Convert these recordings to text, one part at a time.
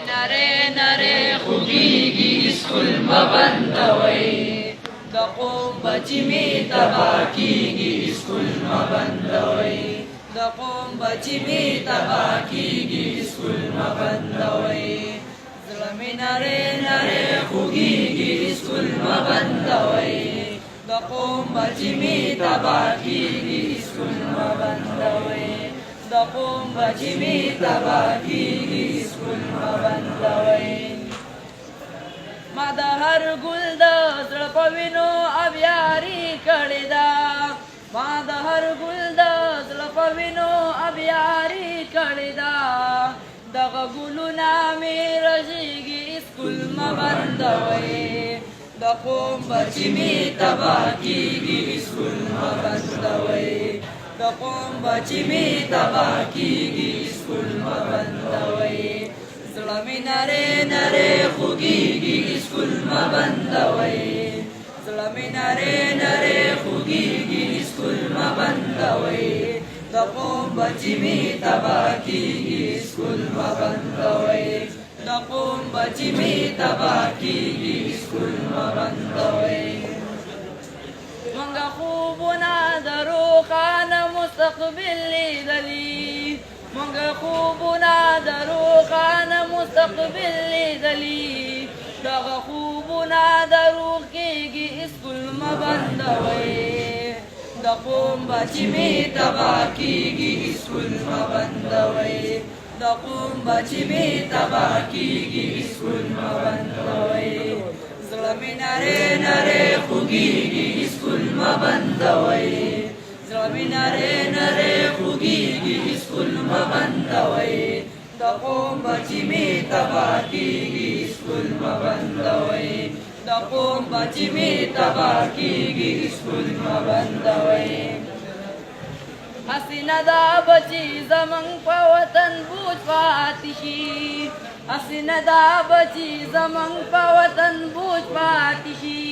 نره نره خوږیږي سکول مه بندوئ د قوم بچي مې تباه کېږي سکول مه بندوئ د قوم بچي مې تباه کېږي سکول مه بندوئ زړه مې نری نری خوږیږي سکول مه بندوئ د قوم بچي مې تباه کېږي سکول مه بندوئ د قوم بچي مې تباه کېږي سکول مه بندوئ ما د هر ګل د زړه په وینو ابیاري کړې ده ما د هر ګل د زړه په وینو ابیاري کړې ده دغه ګلونه مې رژېږي سکول مه بندوئ د قوم بچي مې تباه کېږي سکول مه بندوئ د قوم بچي مې تباه کېږي سکول مه بندوئ زړه مې نری نری خوږیږي سکول مه بندوئ زړه مې نری نری خوږیږي سکول مه بندوئ د قوم بچي مې تباه کېږي سکول مه بندوئ د قوم بچي مې تباه کېږي سکول مه بندوئ مونږه خوبونه د روښانه مستقبل لیدلي مونږه خوبونه د روښانه مستقبل لیدلي دغه خوبونه دروغ کېږي سکول مه بندوئ د قوم بچي مې تباه کېږي سکول مه بندوئ د قوم بچي مې تباه کېږي سکول مه بندوئ زړه مې نری نری خوږیږي سکول مه بندوئ زړه مې نری نری خوږیږي سکول مه بندوئ د قوم بچي مې تباه کېږي سکول مه بندوئ د قوم بچي مې تباه کېږي سکول مه بندوئ هسې نه دا بچي زموږ په وطن بوج پاتې شي هسې نه دا بچي زموږ په وطن بوج پاتې شي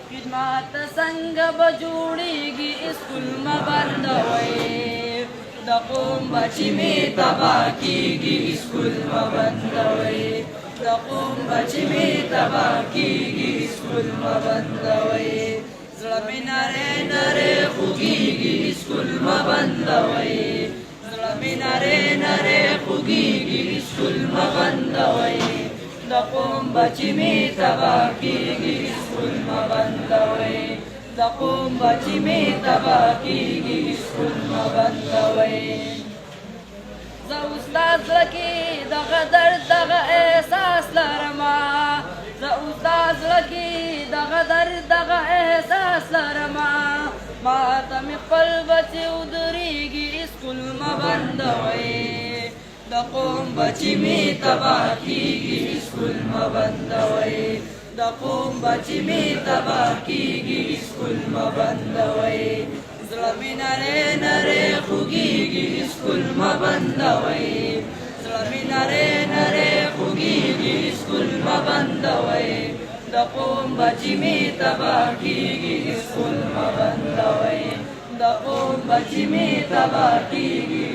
خدمت څنګه به جوړېږي سکول مه بندوئ د قوم بچي مې تباه کېږي سکول مه بندوئ د قوم بچي مې تباه کېږي سکول مه بندوئ زړه مې نری نری خوږیږي سکول مه بندوئ زړه مې نری نری خوږیږي سکول مه بندوئ د قوم بچي مې تباه کېږي سکول مه بندوئ د قوم بچي مې تباه کېږي سکول مه بندوئ زه اوس ستا زړه کې دغه درد دغه احساس لرمه زه اوس ستا زړه کې دغه درد دغه احساس لرمه ماته مې خپل بچي ودرېږي سکول مه بندوئ د قوم بچي مې تباه کېږي سکول مه بندوئ د قوم بچي مې تباه کېږي سکول مه بندوئ زړه مې نری نری خوږیږي سکول مه بندوئ زړه مې نری نری خوږیږي سکول مه بندوئ د قوم بچي مې تباه کېږي سکول مه بندوئ د قوم بچي مې تباه کېږي